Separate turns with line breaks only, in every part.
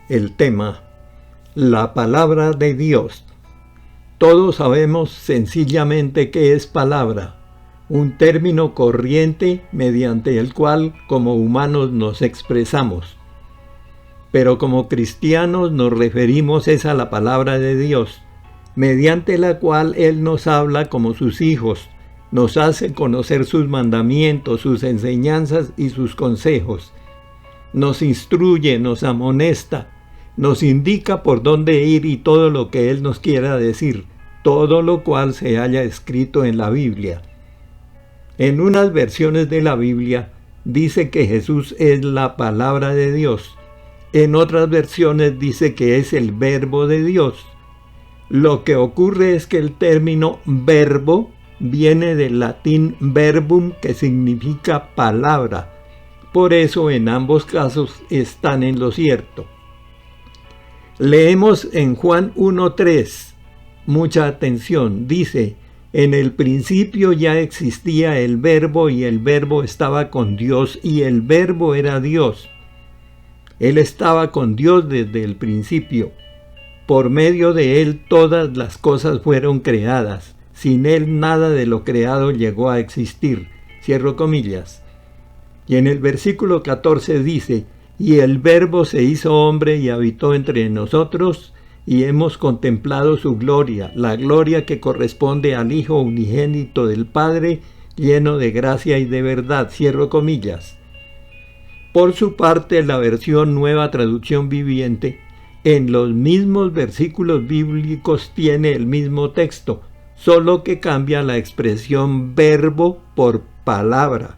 El tema: la palabra de Dios. Todos sabemos sencillamente qué es palabra, un término corriente mediante el cual como humanos nos expresamos. Pero como cristianos nos referimos a la palabra de Dios, mediante la cual Él nos habla como sus hijos, nos hace conocer sus mandamientos, sus enseñanzas y sus consejos. Nos instruye, nos amonesta, nos indica por dónde ir y todo lo que Él nos quiera decir, todo lo cual se haya escrito en la Biblia. En unas versiones de la Biblia dice que Jesús es la palabra de Dios. En otras versiones dice que es el verbo de Dios. Lo que ocurre es que el término verbo viene del latín verbum, que significa palabra. Por eso en ambos casos están en lo cierto. Leemos en Juan 1:3. Mucha atención. Dice: en el principio ya existía el verbo y el verbo estaba con Dios y el verbo era Dios. Él estaba con Dios desde el principio. Por medio de Él todas las cosas fueron creadas. Sin Él nada de lo creado llegó a existir. Cierro comillas. Y en el versículo 14 dice: y el Verbo se hizo hombre y habitó entre nosotros, y hemos contemplado su gloria, la gloria que corresponde al Hijo unigénito del Padre, lleno de gracia y de verdad. Cierro comillas. Por su parte, la versión Nueva Traducción Viviente, en los mismos versículos bíblicos tiene el mismo texto, solo que cambia la expresión verbo por palabra.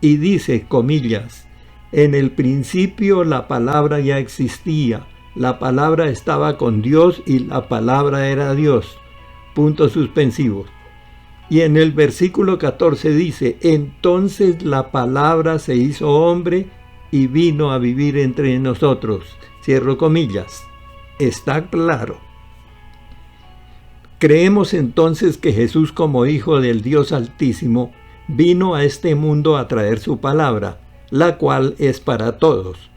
Y dice, comillas: en el principio la palabra ya existía, la palabra estaba con Dios y la palabra era Dios. Puntos suspensivos. Y en el versículo 14 dice: entonces la palabra se hizo hombre y vino a vivir entre nosotros. Cierro comillas. Está claro. Creemos entonces que Jesús, como Hijo del Dios Altísimo, vino a este mundo a traer su palabra, la cual es para todos.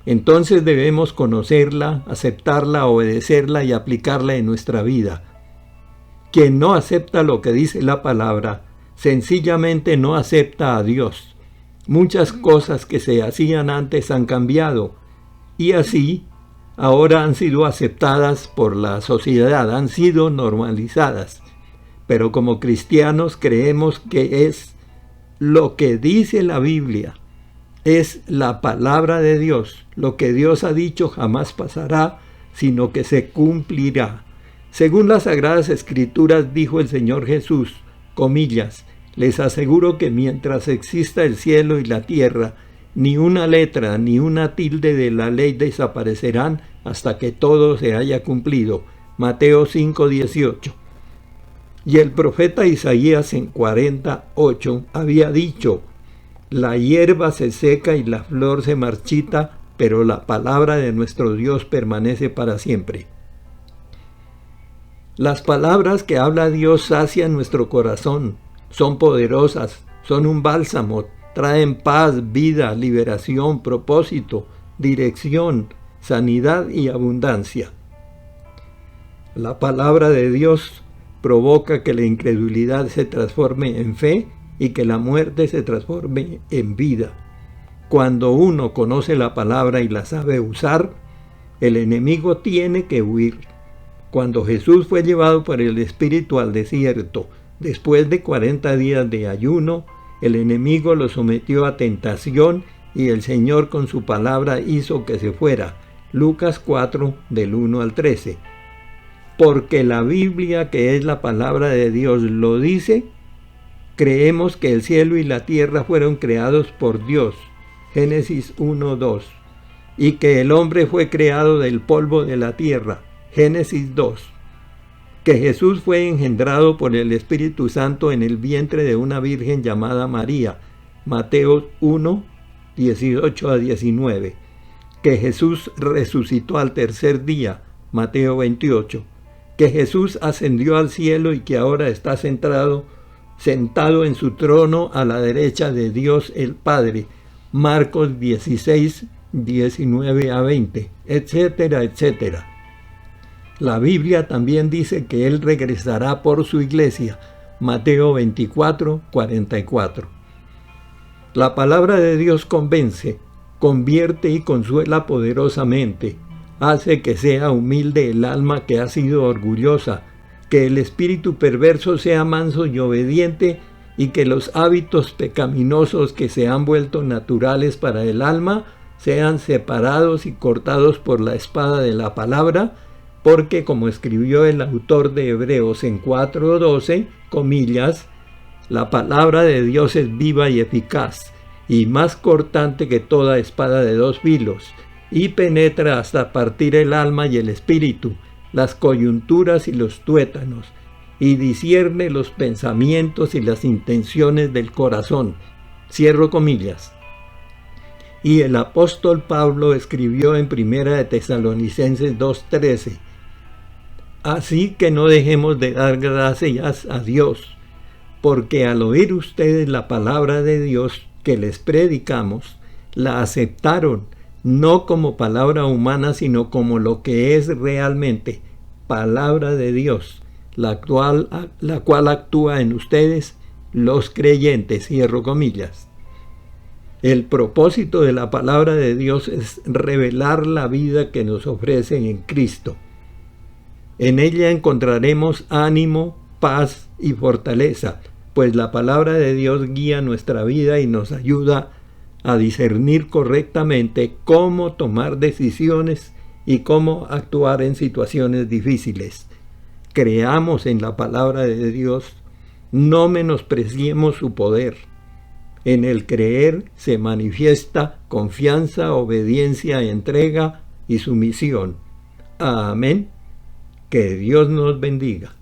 Entonces debemos conocerla, aceptarla, obedecerla y aplicarla en nuestra vida. Quien no acepta lo que dice la palabra, sencillamente no acepta a Dios. Muchas cosas que se hacían antes han cambiado, y así ahora han sido aceptadas por la sociedad, han sido normalizadas. Pero como cristianos creemos que es lo que dice la Biblia, es la palabra de Dios. Lo que Dios ha dicho jamás pasará, sino que se cumplirá. Según las Sagradas Escrituras dijo el Señor Jesús, comillas: les aseguro que mientras exista el cielo y la tierra, ni una letra ni una tilde de la ley desaparecerán hasta que todo se haya cumplido. Mateo 5:18. Y el profeta Isaías en 40:8 había dicho: la hierba se seca y la flor se marchita, pero la palabra de nuestro Dios permanece para siempre. Las palabras que habla Dios sacian nuestro corazón, son poderosas, son un bálsamo, traen paz, vida, liberación, propósito, dirección, sanidad y abundancia. La palabra de Dios provoca que la incredulidad se transforme en fe y que la muerte se transforme en vida. Cuando uno conoce la palabra y la sabe usar, el enemigo tiene que huir. Cuando Jesús fue llevado por el Espíritu al desierto, después de 40 días de ayuno, el enemigo lo sometió a tentación y el Señor con su palabra hizo que se fuera. Lucas 4, del 1 al 13. Porque la Biblia, que es la palabra de Dios, lo dice, creemos que el cielo y la tierra fueron creados por Dios. Génesis 1:2. Y que el hombre fue creado del polvo de la tierra. Génesis 2. Que Jesús fue engendrado por el Espíritu Santo en el vientre de una virgen llamada María. Mateo 1:18-19. Que Jesús resucitó al tercer día. Mateo 28. Que Jesús ascendió al cielo y que ahora está sentado en su trono a la derecha de Dios el Padre. Marcos 16, 19 a 20, etcétera, etcétera. La Biblia también dice que Él regresará por su iglesia, Mateo 24, 44. La palabra de Dios convence, convierte y consuela poderosamente, hace que sea humilde el alma que ha sido orgullosa, que el espíritu perverso sea manso y obediente, y que los hábitos pecaminosos que se han vuelto naturales para el alma sean separados y cortados por la espada de la palabra, porque como escribió el autor de Hebreos en 4:12, comillas, la palabra de Dios es viva y eficaz, y más cortante que toda espada de dos filos, y penetra hasta partir el alma y el espíritu, las coyunturas y los tuétanos, y discierne los pensamientos y las intenciones del corazón. Cierro comillas. Y el apóstol Pablo escribió en 1 de Tesalonicenses 2:13, así que no dejemos de dar gracias a Dios, porque al oír ustedes la palabra de Dios que les predicamos, la aceptaron, no como palabra humana, sino como lo que es realmente, palabra de Dios, la cual actúa en ustedes, los creyentes, cierro comillas. El propósito de la palabra de Dios es revelar la vida que nos ofrece en Cristo. En ella encontraremos ánimo, paz y fortaleza, pues la palabra de Dios guía nuestra vida y nos ayuda a discernir correctamente cómo tomar decisiones y cómo actuar en situaciones difíciles. Creamos en la palabra de Dios, no menospreciemos su poder. En el creer se manifiesta confianza, obediencia, entrega y sumisión. Amén. Que Dios nos bendiga.